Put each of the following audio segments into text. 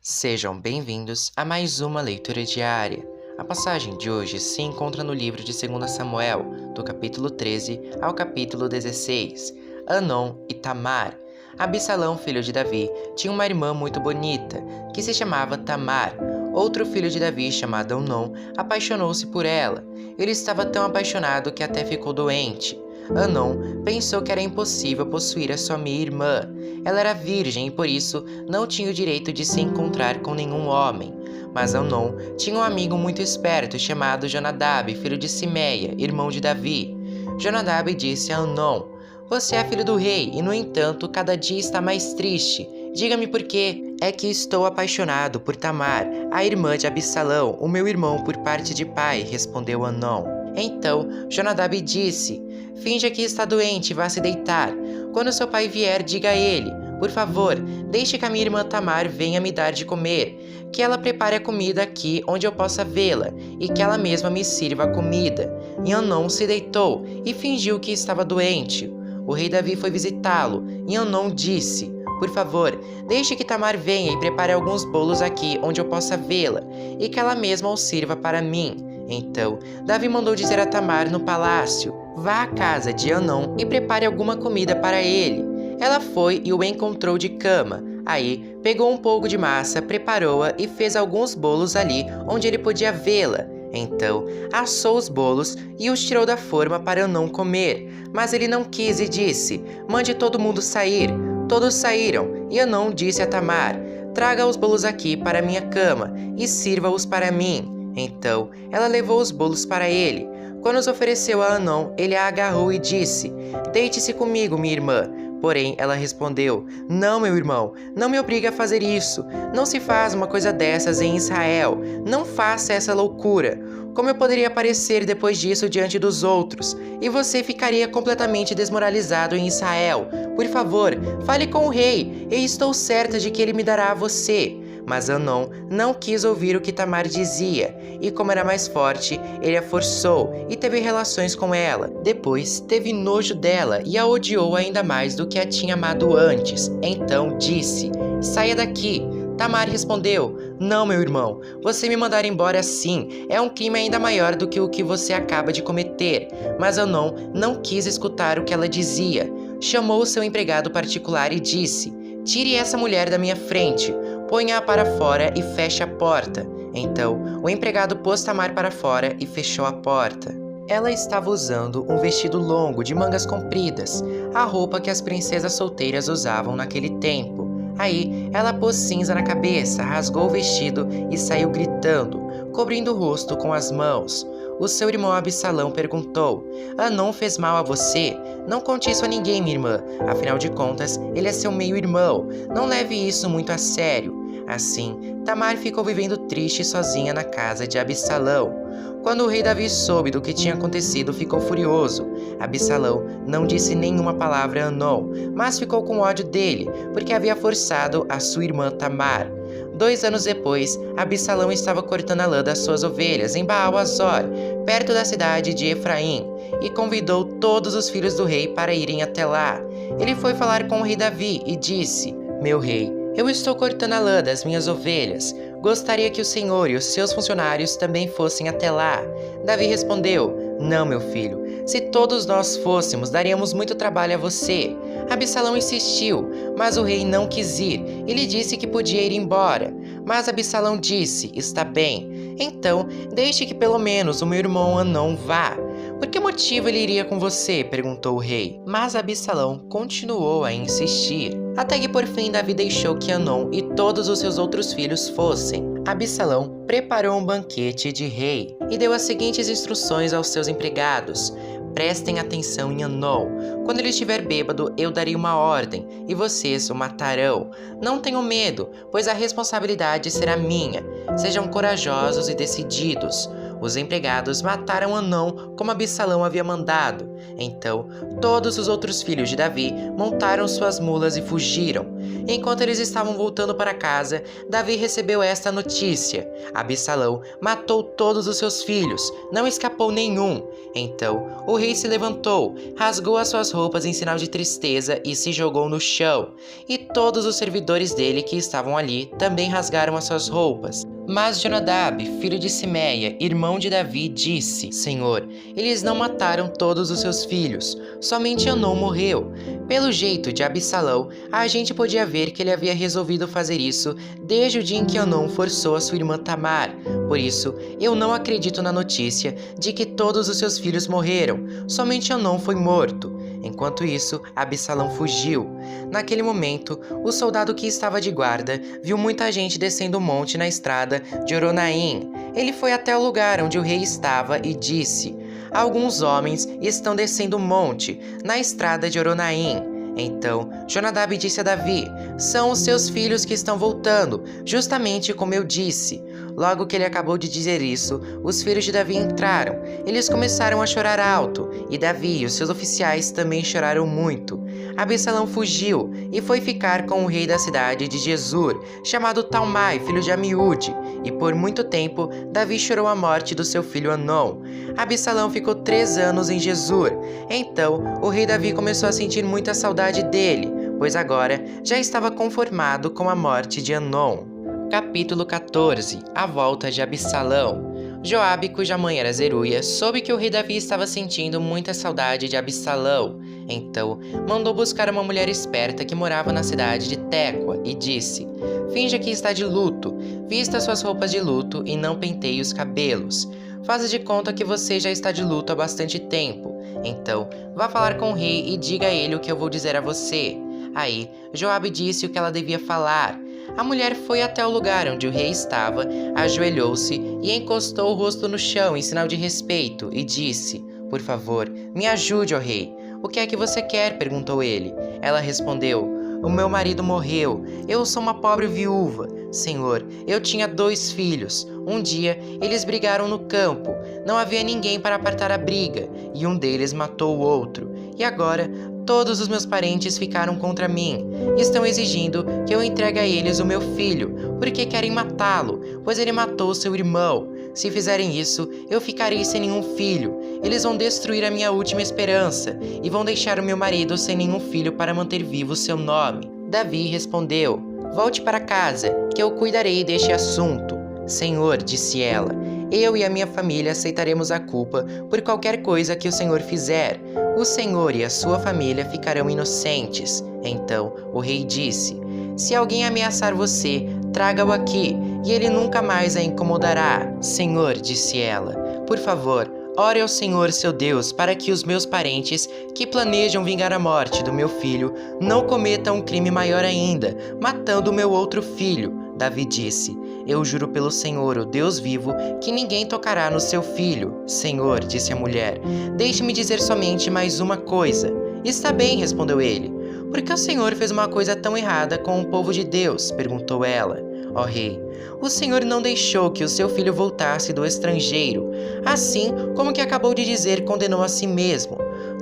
Sejam bem-vindos a mais uma leitura diária. A passagem de hoje se encontra no livro de 2 Samuel, do capítulo 13 ao capítulo 16. Anon e Tamar. Absalão, filho de Davi, tinha uma irmã muito bonita, que se chamava Tamar. Outro filho de Davi, chamado Anon, apaixonou-se por ela. Ele estava tão apaixonado que até ficou doente. Anon pensou que era impossível possuir a sua meia-irmã. Ela era virgem e por isso não tinha o direito de se encontrar com nenhum homem. Mas Anon tinha um amigo muito esperto chamado Jonadab, filho de Simeia, irmão de Davi. Jonadab disse a Anon: "Você é filho do rei e, no entanto, cada dia está mais triste. Diga-me por quê." "É que estou apaixonado por Tamar, a irmã de Absalão, o meu irmão por parte de pai", respondeu Anon. Então Jonadab disse: "Finja que está doente e vá se deitar. Quando seu pai vier, diga a ele: por favor, deixe que a minha irmã Tamar venha me dar de comer, que ela prepare a comida aqui onde eu possa vê-la, e que ela mesma me sirva a comida." E Anon se deitou e fingiu que estava doente. O rei Davi foi visitá-lo, e Anon disse: "Por favor, deixe que Tamar venha e prepare alguns bolos aqui onde eu possa vê-la, e que ela mesma os sirva para mim." Então Davi mandou dizer a Tamar no palácio: "Vá à casa de Anon e prepare alguma comida para ele." Ela foi e o encontrou de cama. Aí pegou um pouco de massa, preparou-a e fez alguns bolos ali onde ele podia vê-la. Então assou os bolos e os tirou da forma para Anon comer. Mas ele não quis e disse: "Mande todo mundo sair." Todos saíram e Anon disse a Tamar: "Traga os bolos aqui para minha cama e sirva-os para mim." Então ela levou os bolos para ele. Quando os ofereceu a Anon, ele a agarrou e disse: "Deite-se comigo, minha irmã." Porém ela respondeu: "Não, meu irmão, não me obrigue a fazer isso. Não se faz uma coisa dessas em Israel. Não faça essa loucura. Como eu poderia aparecer depois disso diante dos outros? E você ficaria completamente desmoralizado em Israel. Por favor, fale com o rei. Eu estou certa de que ele me dará a você." Mas Anon não quis ouvir o que Tamar dizia, e como era mais forte, ele a forçou e teve relações com ela. Depois teve nojo dela e a odiou ainda mais do que a tinha amado antes. Então disse: "Saia daqui." Tamar respondeu: "Não, meu irmão, você me mandar embora assim é um crime ainda maior do que o que você acaba de cometer." Mas Anon não quis escutar o que ela dizia. Chamou seu empregado particular e disse: "Tire essa mulher da minha frente. Ponha-a para fora e feche a porta." Então o empregado pôs Tamar para fora e fechou a porta. Ela estava usando um vestido longo de mangas compridas, a roupa que as princesas solteiras usavam naquele tempo. Aí ela pôs cinza na cabeça, rasgou o vestido e saiu gritando, cobrindo o rosto com as mãos. O seu irmão Absalão perguntou: "Anon fez mal a você? Não conte isso a ninguém, minha irmã. Afinal de contas, ele é seu meio-irmão. Não leve isso muito a sério." Assim, Tamar ficou vivendo triste e sozinha na casa de Absalão. Quando o rei Davi soube do que tinha acontecido, ficou furioso. Absalão não disse nenhuma palavra a Anon, mas ficou com ódio dele, porque havia forçado a sua irmã Tamar. 2 anos depois, Absalão estava cortando a lã das suas ovelhas em Baal-Azor, perto da cidade de Efraim, e convidou todos os filhos do rei para irem até lá. Ele foi falar com o rei Davi e disse: "Meu rei, eu estou cortando a lã das minhas ovelhas. Gostaria que o senhor e os seus funcionários também fossem até lá." Davi respondeu: "Não, meu filho. Se todos nós fôssemos, daríamos muito trabalho a você." Absalão insistiu, mas o rei não quis ir e lhe disse que podia ir embora. Mas Absalão disse: "Está bem. Então, deixe que pelo menos o meu irmão Anon vá." "Por que motivo ele iria com você?" perguntou o rei. Mas Absalão continuou a insistir, até que por fim Davi deixou que Anon e todos os seus outros filhos fossem. Absalão preparou um banquete de rei e deu as seguintes instruções aos seus empregados: "Prestem atenção em Anon. Quando ele estiver bêbado, eu darei uma ordem e vocês o matarão. Não tenham medo, pois a responsabilidade será minha. Sejam corajosos e decididos." Os empregados mataram Anon como Absalão havia mandado. Então todos os outros filhos de Davi montaram suas mulas e fugiram. Enquanto eles estavam voltando para casa, Davi recebeu esta notícia: Absalão matou todos os seus filhos, não escapou nenhum. Então o rei se levantou, rasgou as suas roupas em sinal de tristeza e se jogou no chão. E todos os servidores dele que estavam ali também rasgaram as suas roupas. Mas Jonadab, filho de Simeia, irmão de Davi, disse: Senhor, eles não mataram todos os seus filhos, somente Amnon morreu. Pelo jeito de Absalão, a gente podia ver que ele havia resolvido fazer isso desde o dia em que Amnon forçou a sua irmã Tamar. Por isso, eu não acredito na notícia de que todos os seus filhos morreram, somente Amnon foi morto. Enquanto isso, Absalão fugiu. Naquele momento, o soldado que estava de guarda viu muita gente descendo o monte na estrada de Oronaim. Ele foi até o lugar onde o rei estava e disse: Alguns homens estão descendo o monte, na estrada de Oronaim. Então, Jonadab disse a Davi: São os seus filhos que estão voltando, justamente como eu disse. Logo que ele acabou de dizer isso, os filhos de Davi entraram. Eles começaram a chorar alto, e Davi e os seus oficiais também choraram muito. Absalão fugiu e foi ficar com o rei da cidade de Gesur, chamado Talmai, filho de Amiúde. E por muito tempo, Davi chorou a morte do seu filho Amnon. Absalão ficou 3 anos em Gesur. Então, o rei Davi começou a sentir muita saudade dele, pois agora já estava conformado com a morte de Amnon. Capítulo 14. A volta de Absalão. Joabe, cuja mãe era Zeruia, soube que o rei Davi estava sentindo muita saudade de Absalão. Então, mandou buscar uma mulher esperta que morava na cidade de Técoa e disse: Finja que está de luto, vista suas roupas de luto e não penteie os cabelos. Faça de conta que você já está de luto há bastante tempo. Então, vá falar com o rei e diga a ele o que eu vou dizer a você. Aí, Joabe disse o que ela devia falar. A mulher foi até o lugar onde o rei estava, ajoelhou-se e encostou o rosto no chão em sinal de respeito e disse: Por favor, me ajude, ó rei. O que é que você quer? Perguntou ele. Ela respondeu: O meu marido morreu. Eu sou uma pobre viúva. Senhor, eu tinha 2 filhos. Um dia, eles brigaram no campo. Não havia ninguém para apartar a briga, e um deles matou o outro. E agora, todos os meus parentes ficaram contra mim. Estão exigindo que eu entregue a eles o meu filho, porque querem matá-lo, pois ele matou seu irmão. Se fizerem isso, eu ficarei sem nenhum filho. Eles vão destruir a minha última esperança, e vão deixar o meu marido sem nenhum filho para manter vivo seu nome. Davi respondeu: Volte para casa, que eu cuidarei deste assunto. Senhor, disse ela, eu e a minha família aceitaremos a culpa por qualquer coisa que o Senhor fizer. O Senhor e a sua família ficarão inocentes. Então o rei disse: Se alguém ameaçar você, traga-o aqui, e ele nunca mais a incomodará. Senhor, disse ela, por favor, ore ao Senhor seu Deus para que os meus parentes, que planejam vingar a morte do meu filho, não cometam um crime maior ainda, matando o meu outro filho. Davi disse: Eu juro pelo Senhor, o Deus vivo, que ninguém tocará no seu filho. Senhor, disse a mulher, deixe-me dizer somente mais uma coisa. Está bem, respondeu ele. Por que o Senhor fez uma coisa tão errada com o povo de Deus? Perguntou ela. Ó rei, o Senhor não deixou que o seu filho voltasse do estrangeiro. Assim como que acabou de dizer, condenou a si mesmo.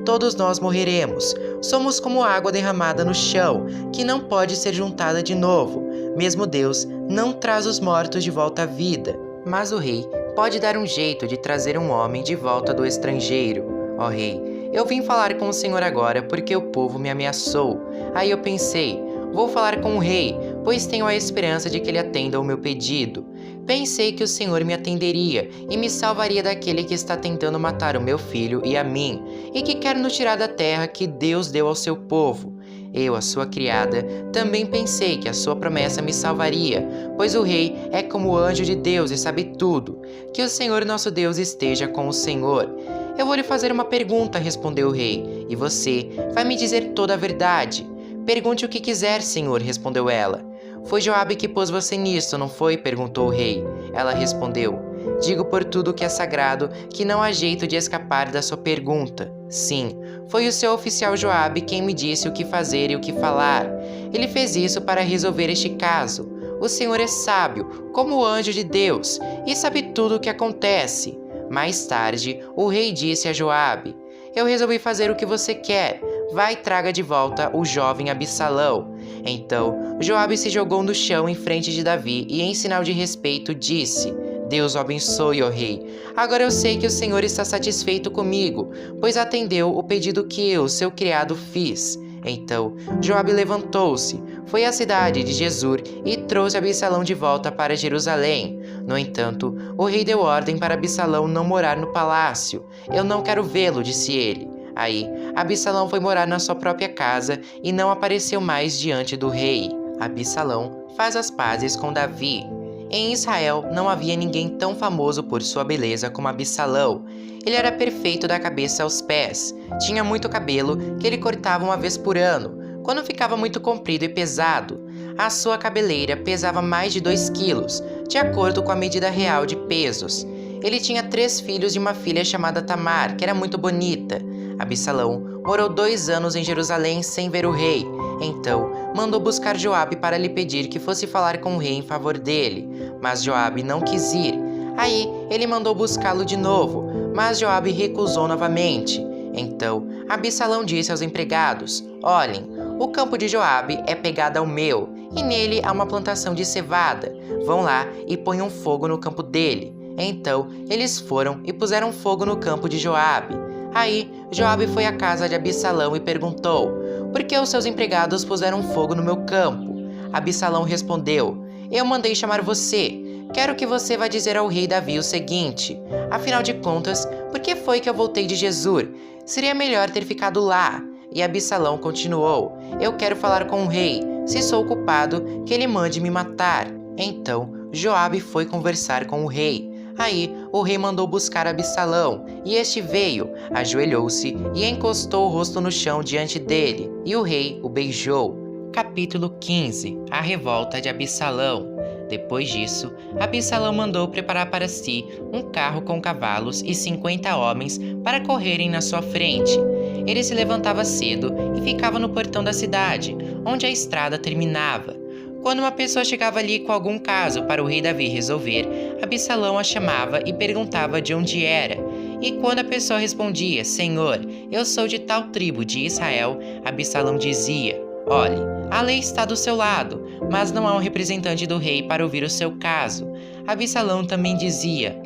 Todos nós morreremos. Somos como água derramada no chão, que não pode ser juntada de novo. Mesmo Deus não traz os mortos de volta à vida. Mas o rei pode dar um jeito de trazer um homem de volta do estrangeiro. Ó rei, eu vim falar com o Senhor agora porque o povo me ameaçou. Aí eu pensei, vou falar com o rei, pois tenho a esperança de que ele atenda ao meu pedido. Pensei que o Senhor me atenderia e me salvaria daquele que está tentando matar o meu filho e a mim, e que quer nos tirar da terra que Deus deu ao seu povo. Eu, a sua criada, também pensei que a sua promessa me salvaria, pois o rei é como o anjo de Deus e sabe tudo. Que o Senhor nosso Deus esteja com o Senhor. Eu vou lhe fazer uma pergunta, respondeu o rei, e você vai me dizer toda a verdade. Pergunte o que quiser, Senhor, respondeu ela. Foi Joabe que pôs você nisto, não foi? Perguntou o rei. Ela respondeu: Digo por tudo que é sagrado que não há jeito de escapar da sua pergunta. Sim, foi o seu oficial Joabe quem me disse o que fazer e o que falar. Ele fez isso para resolver este caso. O Senhor é sábio, como o anjo de Deus, e sabe tudo o que acontece. Mais tarde, o rei disse a Joabe: Eu resolvi fazer o que você quer. Vai e traga de volta o jovem Absalão. Então Joabe se jogou no chão em frente de Davi e, em sinal de respeito, disse: Deus o abençoe, ó rei. Agora eu sei que o Senhor está satisfeito comigo, pois atendeu o pedido que eu, seu criado, fiz. Então Joabe levantou-se, foi à cidade de Jesur e trouxe Absalão de volta para Jerusalém. No entanto, o rei deu ordem para Absalão não morar no palácio. Eu não quero vê-lo, disse ele. Aí Absalão foi morar na sua própria casa e não apareceu mais diante do rei. Absalão faz as pazes com Davi. Em Israel não havia ninguém tão famoso por sua beleza como Absalão. Ele era perfeito da cabeça aos pés. Tinha muito cabelo que ele cortava uma vez por ano, quando ficava muito comprido e pesado. A sua cabeleira pesava mais de 2 quilos, de acordo com a medida real de pesos. Ele tinha 3 filhos e uma filha chamada Tamar, que era muito bonita. Absalão morou 2 anos em Jerusalém sem ver o rei. Então mandou buscar Joabe para lhe pedir que fosse falar com o rei em favor dele. Mas Joabe não quis ir. Aí ele mandou buscá-lo de novo, mas Joabe recusou novamente. Então Absalão disse aos empregados: Olhem, o campo de Joabe é pegado ao meu, e nele há uma plantação de cevada. Vão lá e ponham fogo no campo dele. Então eles foram e puseram fogo no campo de Joabe. Aí Joabe foi à casa de Absalão e perguntou: Por que os seus empregados puseram fogo no meu campo? Absalão respondeu: Eu mandei chamar você. Quero que você vá dizer ao rei Davi o seguinte: Afinal de contas, por que foi que eu voltei de Jesur? Seria melhor ter ficado lá. E Absalão continuou: Eu quero falar com o rei. Se sou culpado, que ele mande me matar. Então Joabe foi conversar com o rei. Aí o rei mandou buscar Absalão, e este veio, ajoelhou-se e encostou o rosto no chão diante dele, e o rei o beijou. Capítulo 15. A revolta de Absalão. Depois disso, Absalão mandou preparar para si um carro com cavalos e 50 homens para correrem na sua frente. Ele se levantava cedo e ficava no portão da cidade, onde a estrada terminava. Quando uma pessoa chegava ali com algum caso para o rei Davi resolver, Absalão a chamava e perguntava de onde era. E quando a pessoa respondia: Senhor, eu sou de tal tribo de Israel, Absalão dizia: Olhe, a lei está do seu lado, mas não há um representante do rei para ouvir o seu caso. Absalão também dizia: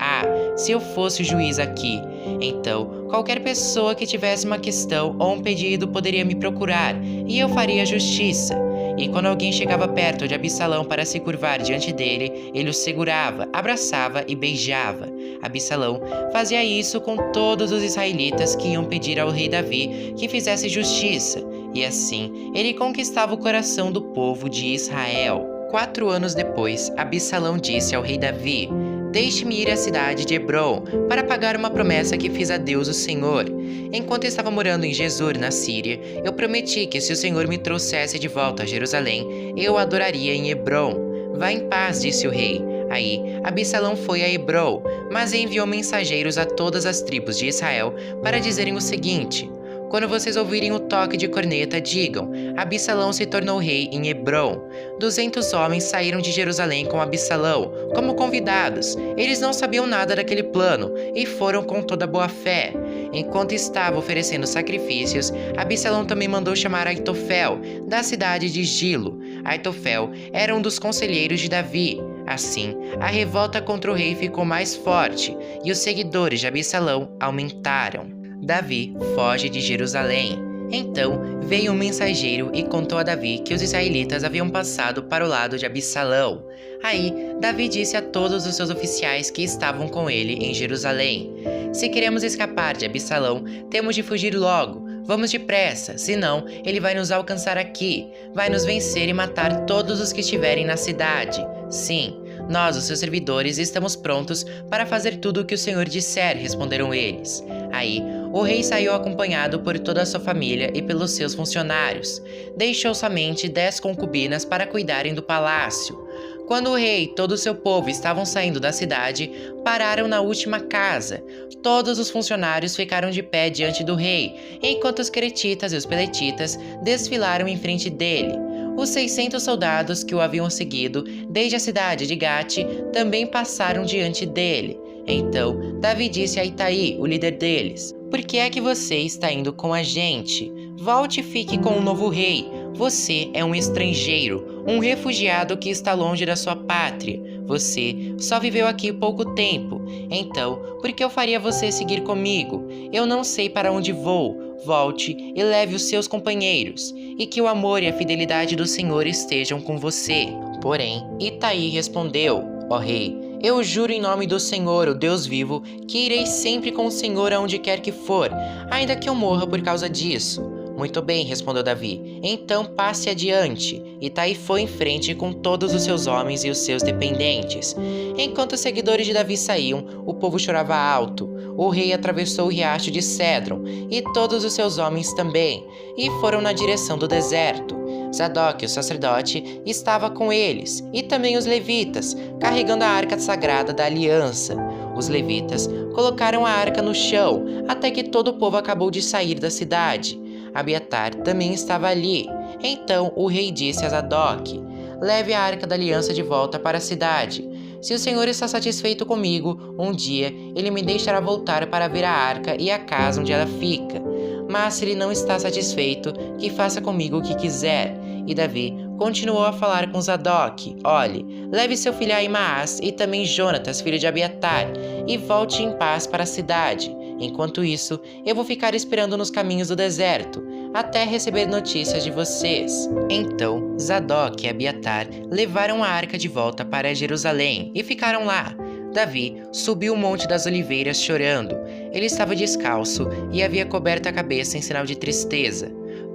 se eu fosse o juiz aqui, então qualquer pessoa que tivesse uma questão ou um pedido poderia me procurar, e eu faria justiça. E quando alguém chegava perto de Absalão para se curvar diante dele, ele o segurava, abraçava e beijava. Absalão fazia isso com todos os israelitas que iam pedir ao rei Davi que fizesse justiça, e assim ele conquistava o coração do povo de Israel. 4 anos depois, Absalão disse ao rei Davi: Deixe-me ir à cidade de Hebrom para pagar uma promessa que fiz a Deus o Senhor. Enquanto estava morando em Jesur, na Síria, eu prometi que se o Senhor me trouxesse de volta a Jerusalém, eu o adoraria em Hebrom. Vá em paz, disse o rei. Aí Absalão foi a Hebrom, mas enviou mensageiros a todas as tribos de Israel para dizerem o seguinte: Quando vocês ouvirem o toque de corneta, digam: Absalão se tornou rei em Hebrom. 200 homens saíram de Jerusalém com Absalão, como convidados. Eles não sabiam nada daquele plano e foram com toda boa fé. Enquanto estava oferecendo sacrifícios, Absalão também mandou chamar Aitofel, da cidade de Gilo. Aitofel era um dos conselheiros de Davi. Assim, a revolta contra o rei ficou mais forte e os seguidores de Absalão aumentaram. Davi foge de Jerusalém. Então veio um mensageiro e contou a Davi que os israelitas haviam passado para o lado de Absalão. Aí Davi disse a todos os seus oficiais que estavam com ele em Jerusalém: Se queremos escapar de Absalão, temos de fugir logo. Vamos depressa, senão ele vai nos alcançar aqui, vai nos vencer e matar todos os que estiverem na cidade. Sim, nós, os seus servidores, estamos prontos para fazer tudo o que o Senhor disser, responderam eles. Aí, o rei saiu acompanhado por toda a sua família e pelos seus funcionários. Deixou somente 10 concubinas para cuidarem do palácio. Quando o rei e todo o seu povo estavam saindo da cidade, pararam na última casa. Todos os funcionários ficaram de pé diante do rei, enquanto os queretitas e os peletitas desfilaram em frente dele. Os 600 soldados que o haviam seguido desde a cidade de Gate também passaram diante dele. Então Davi disse a Itai, o líder deles: Por que é que você está indo com a gente? Volte e fique com o novo rei. Você é um estrangeiro, um refugiado que está longe da sua pátria. Você só viveu aqui pouco tempo. Então, por que eu faria você seguir comigo? Eu não sei para onde vou. Volte e leve os seus companheiros, e que o amor e a fidelidade do Senhor estejam com você. Porém, Itaí respondeu: Ó rei, eu juro em nome do Senhor, o Deus vivo, que irei sempre com o Senhor aonde quer que for, ainda que eu morra por causa disso. Muito bem, respondeu Davi. Então passe adiante. Itaí foi em frente com todos os seus homens e os seus dependentes. Enquanto os seguidores de Davi saíam, o povo chorava alto. O rei atravessou o riacho de Cédron, e todos os seus homens também, e foram na direção do deserto. Zadok, o sacerdote, estava com eles, e também os levitas, carregando a arca sagrada da aliança. Os levitas colocaram a arca no chão, até que todo o povo acabou de sair da cidade. Abiatar também estava ali. Então o rei disse a Zadok: Leve a arca da aliança de volta para a cidade. Se o Senhor está satisfeito comigo, um dia ele me deixará voltar para ver a arca e a casa onde ela fica. Mas se ele não está satisfeito, que faça comigo o que quiser. E Davi continuou a falar com Zadok: Olhe, leve seu filho Ahimaás e também Jonatas, filho de Abiatar, e volte em paz para a cidade. Enquanto isso, eu vou ficar esperando nos caminhos do deserto, até receber notícias de vocês. Então, Zadok e Abiatar levaram a arca de volta para Jerusalém e ficaram lá. Davi subiu o Monte das Oliveiras chorando. Ele estava descalço e havia coberto a cabeça em sinal de tristeza.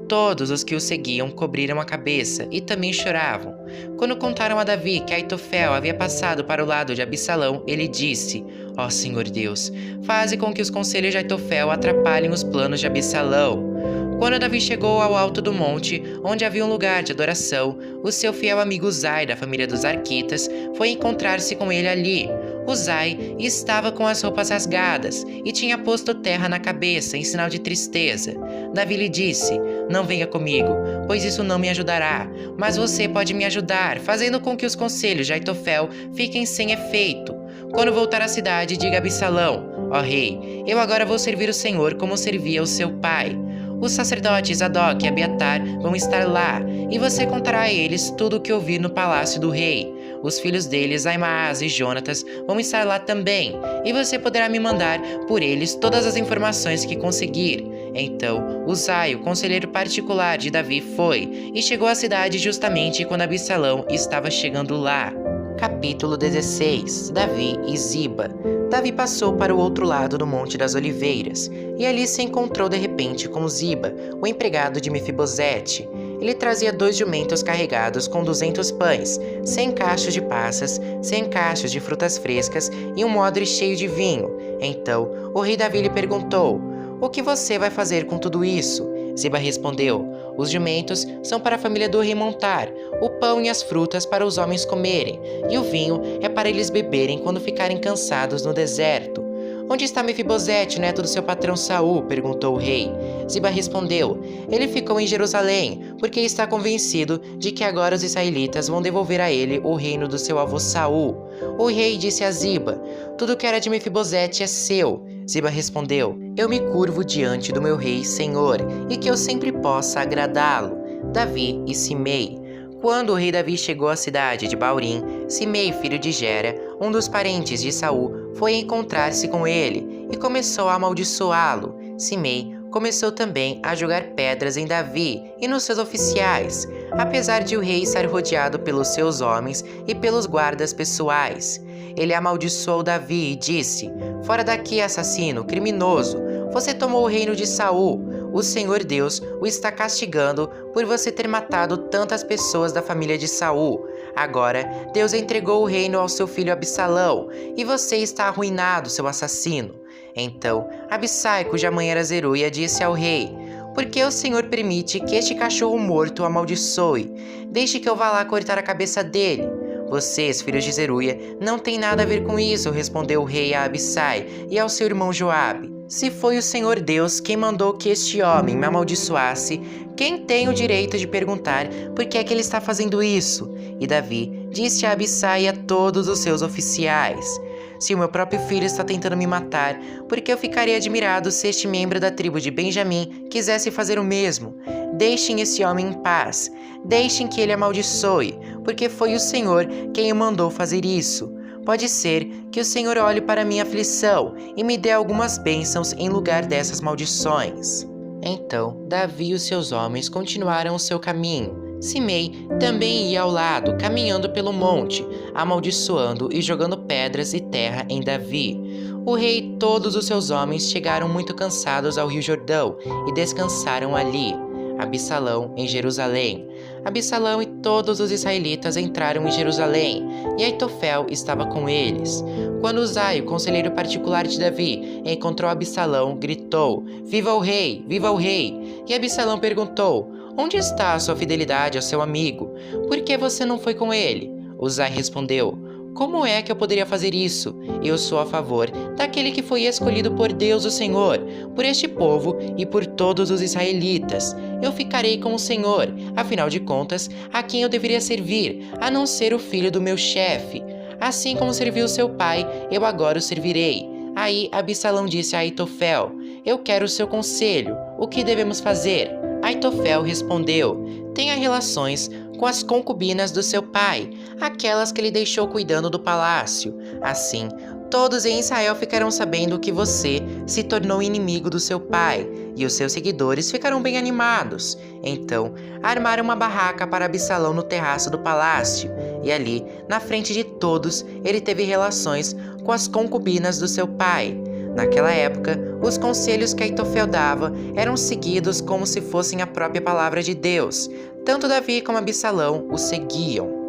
Todos os que o seguiam cobriram a cabeça e também choravam. Quando contaram a Davi que Aitofel havia passado para o lado de Absalão, ele disse: Ó Senhor Deus, faze com que os conselhos de Aitofel atrapalhem os planos de Absalão. Quando Davi chegou ao alto do monte, onde havia um lugar de adoração, o seu fiel amigo Uzai, da família dos Arquitas, foi encontrar-se com ele ali. Uzai estava com as roupas rasgadas e tinha posto terra na cabeça em sinal de tristeza. Davi lhe disse: Não venha comigo, pois isso não me ajudará, mas você pode me ajudar, fazendo com que os conselhos de Aitofel fiquem sem efeito. Quando voltar à cidade, diga a Absalão: Ó rei, eu agora vou servir o Senhor como servia o seu pai. Os sacerdotes Zadok e Abiatar vão estar lá, e você contará a eles tudo o que ouviu no palácio do rei. Os filhos deles, Ahimaás e Jonatas, vão estar lá também, e você poderá me mandar por eles todas as informações que conseguir. Então, Uzai, o conselheiro particular de Davi, foi, e chegou à cidade justamente quando Absalão estava chegando lá. Capítulo 16. Davi e Ziba. Davi passou para o outro lado do Monte das Oliveiras, e ali se encontrou de repente com Ziba, o empregado de Mefibosete. Ele trazia 2 jumentos carregados com 200 pães, 100 cachos de passas, 100 cachos de frutas frescas e um odre cheio de vinho. Então, o rei Davi lhe perguntou: O que você vai fazer com tudo isso? Ziba respondeu: Os jumentos são para a família do rei montar, o pão e as frutas para os homens comerem, e o vinho é para eles beberem quando ficarem cansados no deserto. Onde está Mefibosete, neto do seu patrão Saul? Perguntou o rei. Ziba respondeu: Ele ficou em Jerusalém, porque está convencido de que agora os israelitas vão devolver a ele o reino do seu avô Saul. O rei disse a Ziba: Tudo que era de Mefibosete é seu. Ziba respondeu: Eu me curvo diante do meu rei Senhor, e que eu sempre possa agradá-lo. Davi e Simei. Quando o rei Davi chegou à cidade de Baurim, Simei, filho de Gera, um dos parentes de Saul, foi encontrar-se com ele e começou a amaldiçoá-lo. Simei começou também a jogar pedras em Davi e nos seus oficiais, apesar de o rei estar rodeado pelos seus homens e pelos guardas pessoais. Ele amaldiçoou Davi e disse: Fora daqui, assassino, criminoso! Você tomou o reino de Saul. O Senhor Deus o está castigando por você ter matado tantas pessoas da família de Saul. Agora, Deus entregou o reino ao seu filho Absalão, e você está arruinado, seu assassino. Então, Abissai, cuja mãe era Zeruia, disse ao rei: Por que o Senhor permite que este cachorro morto o amaldiçoe? Deixe que eu vá lá cortar a cabeça dele. Vocês, filhos de Zeruia, não têm nada a ver com isso, respondeu o rei a Abissai e ao seu irmão Joabe. Se foi o Senhor Deus quem mandou que este homem me amaldiçoasse, quem tem o direito de perguntar por que é que ele está fazendo isso? E Davi disse a Abissai e a todos os seus oficiais: se o meu próprio filho está tentando me matar, porque eu ficaria admirado se este membro da tribo de Benjamim quisesse fazer o mesmo. Deixem esse homem em paz. Deixem que ele amaldiçoe, porque foi o Senhor quem o mandou fazer isso. Pode ser que o Senhor olhe para minha aflição e me dê algumas bênçãos em lugar dessas maldições. Então, Davi e os seus homens continuaram o seu caminho. Simei também ia ao lado, caminhando pelo monte, amaldiçoando e jogando pedras e terra em Davi. O rei e todos os seus homens chegaram muito cansados ao rio Jordão e descansaram ali. Absalão em Jerusalém. Absalão e todos os israelitas entraram em Jerusalém, e Aitofel estava com eles. Quando Uzai, o conselheiro particular de Davi, encontrou Absalão, gritou: "Viva o rei! Viva o rei!" E Absalão perguntou: "Onde está a sua fidelidade ao seu amigo? Por que você não foi com ele?" Uzai respondeu: "Como é que eu poderia fazer isso? Eu sou a favor daquele que foi escolhido por Deus o Senhor, por este povo e por todos os israelitas. Eu ficarei com o Senhor, afinal de contas, a quem eu deveria servir, a não ser o filho do meu chefe? Assim como serviu seu pai, eu agora o servirei." Aí Absalão disse a Aitofel: "Eu quero o seu conselho. O que devemos fazer?" Aitofel respondeu: "Tenha relações com as concubinas do seu pai, aquelas que ele deixou cuidando do palácio. Assim, todos em Israel ficarão sabendo que você se tornou inimigo do seu pai, e os seus seguidores ficarão bem animados." Então, armaram uma barraca para Absalão no terraço do palácio, e ali, na frente de todos, ele teve relações com as concubinas do seu pai. Naquela época, os conselhos que Aitofel dava eram seguidos como se fossem a própria palavra de Deus. Tanto Davi como Absalão o seguiam.